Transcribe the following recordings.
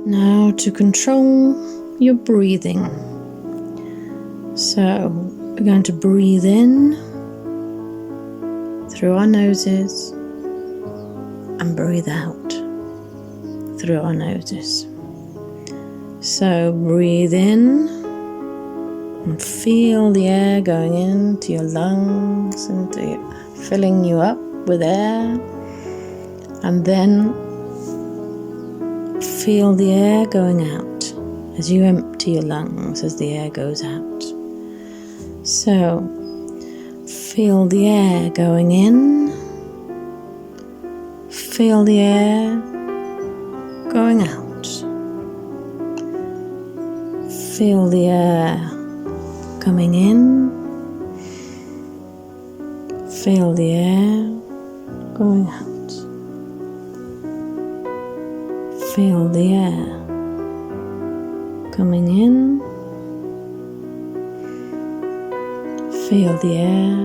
Now to control your breathing. So we're going to breathe in through our noses and breathe out through our noses. So breathe in and feel the air going into your lungs and filling you up with air, and then feel the air going out as you empty your lungs as the air goes out. So feel the air going in, feel the air going out, feel the air coming in, feel the air going out. Feel the air coming in, feel the air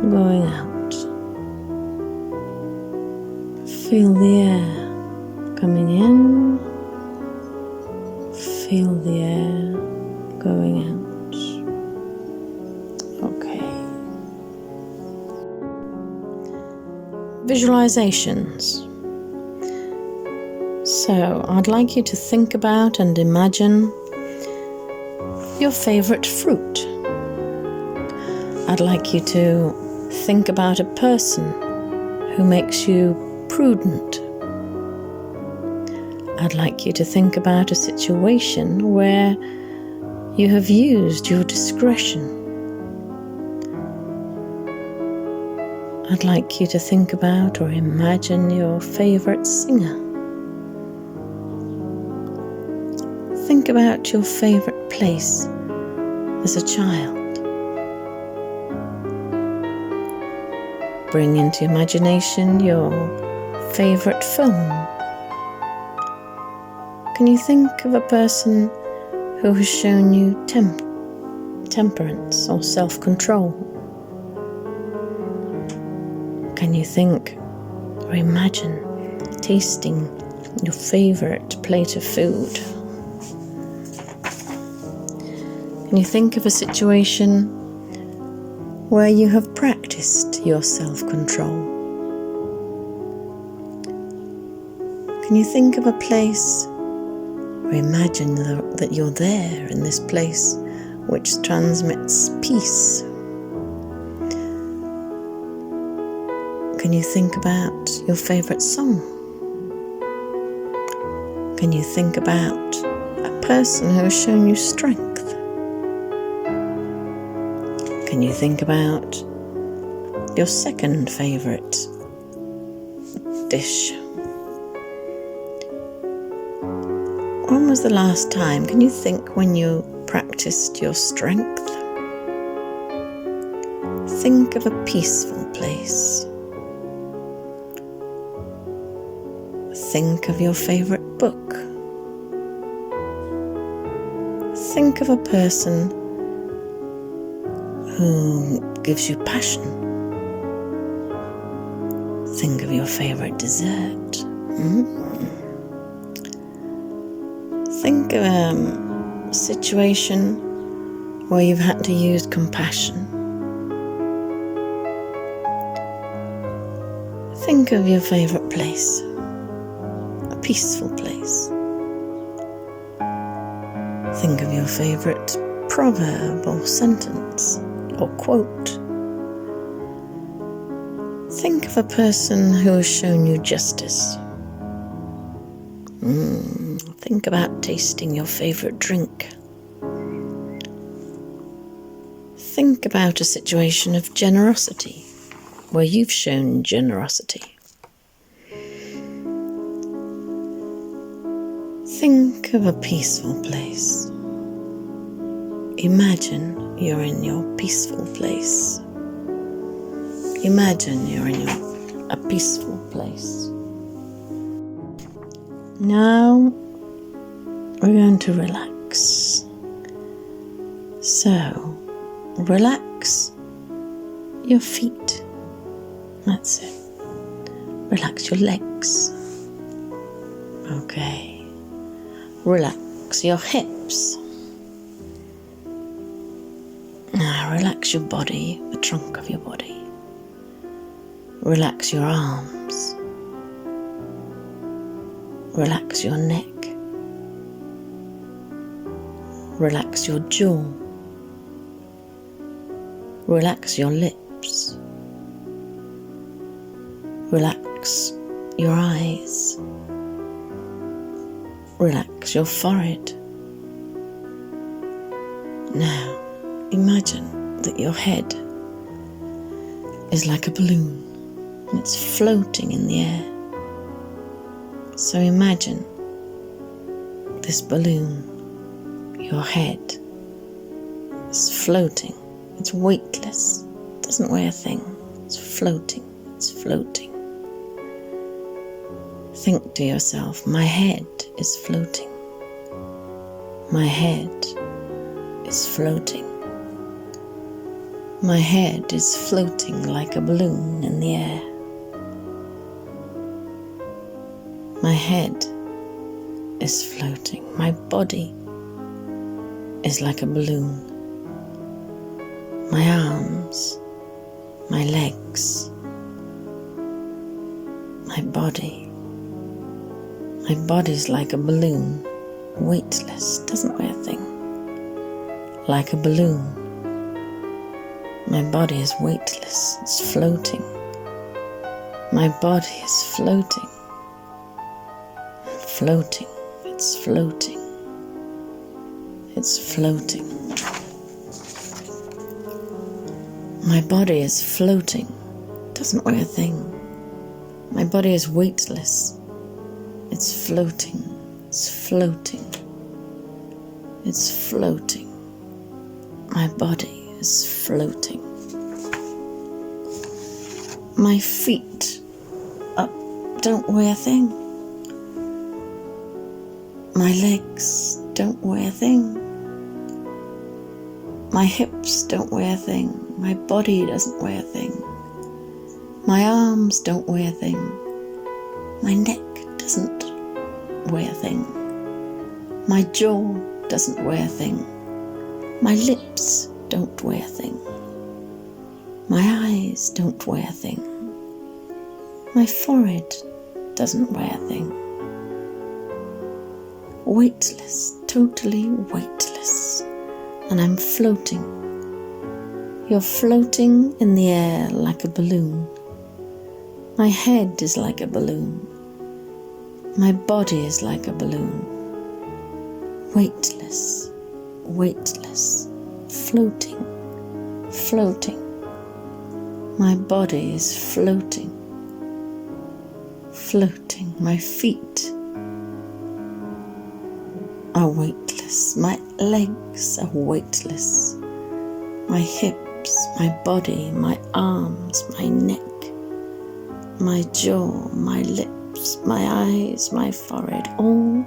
going out. Feel the air coming in, feel the air going out. Okay. Visualizations. So, I'd like you to think about and imagine your favorite fruit. I'd like you to think about a person who makes you prudent. I'd like you to think about a situation where you have used your discretion. I'd like you to think about or imagine your favorite singer. Think about your favorite place as a child. Bring into imagination your favorite film. Can you think of a person who has shown you temperance or self-control? Can you think or imagine tasting your favorite plate of food? Can you think of a situation where you have practiced your self-control? Can you think of a place or imagine that you're there in this place which transmits peace? Can you think about your favorite song? Can you think about a person who has shown you strength? Can you think about your second favorite dish? When was the last time? Can you think when you practiced your strength? Think of a peaceful place. Think of your favorite book. Think of a person who gives you passion. Think of your favorite dessert. Think of a situation where you've had to use compassion. Think of your favorite place, a peaceful place. Think of your favorite proverb or sentence or quote. Think of a person who has shown you justice. Think about tasting your favorite drink. Think about a situation of generosity where you've shown generosity. Think of a peaceful place. Imagine you're in your peaceful place. Imagine you're in a peaceful place. Now we're going to relax. So relax your feet. That's it. Relax your legs. Okay. Relax your hips. Now relax your body, the trunk of your body. Relax your arms. Relax your neck. Relax your jaw. Relax your lips. Relax your eyes. Relax your forehead. Now, imagine that your head is like a balloon and it's floating in the air. So imagine this balloon, your head, is floating. It's weightless. It doesn't weigh a thing. It's floating. It's floating. Think to yourself, my head is floating. My head is floating. My head is floating like a balloon in the air. My head is floating. My body is like a balloon. My arms, my legs, my body's like a balloon, weightless, doesn't weigh a thing. Like a balloon. My body is weightless, it's floating. My body is floating. Floating, it's floating. It's floating. My body is floating, doesn't weigh a thing. My body is weightless. It's floating, it's floating. It's floating. My body is floating. My feet don't weigh a thing. My legs don't weigh a thing. My hips don't weigh a thing. My body doesn't weigh a thing. My arms don't weigh a thing. My neck doesn't weigh a thing. My jaw doesn't weigh a thing. My lips don't weigh a thing. My eyes don't weigh a thing. My forehead doesn't weigh a thing. Weightless, totally weightless. And I'm floating. You're floating in the air like a balloon. My head is like a balloon. My body is like a balloon. Weightless, weightless, floating, floating. My body is floating, floating. My feet are weightless. My legs are weightless. My hips, my body, my arms, my neck, my jaw, my lips, my eyes, my forehead, all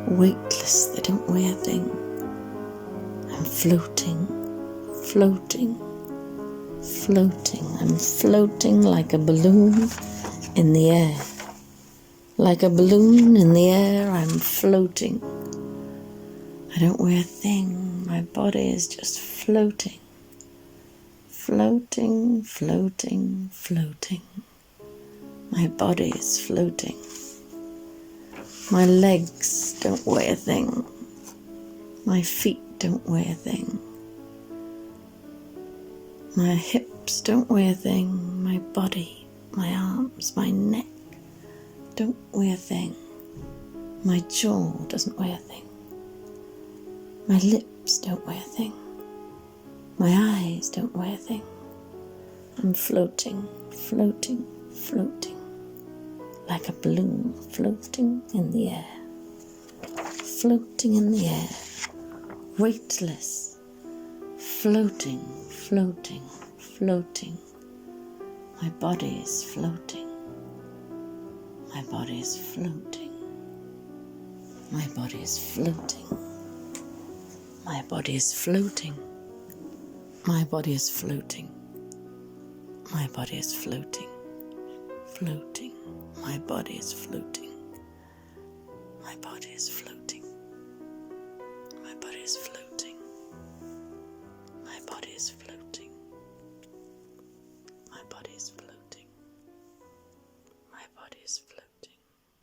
weightless. They don't weigh a thing. I'm floating, floating, floating. I'm floating like a balloon in the air. Like a balloon in the air, I'm floating. I don't weigh a thing. My body is just floating. Floating, floating, floating. My body is floating. My legs don't weigh a thing. My feet don't weigh a thing. My hips don't weigh a thing. My body, my arms, my neck don't weigh a thing. My jaw doesn't weigh a thing. My lips don't weigh a thing. My eyes don't weigh a thing. I'm floating, floating, floating. Like a balloon floating in the air. Floating in the air. Weightless. Floating, floating, floating. My body is floating. My body is floating. My body is floating. My body is floating. My body is floating. My body is floating. Floating. My body is floating. My body is floating. is floating. My body is floating. My body is floating.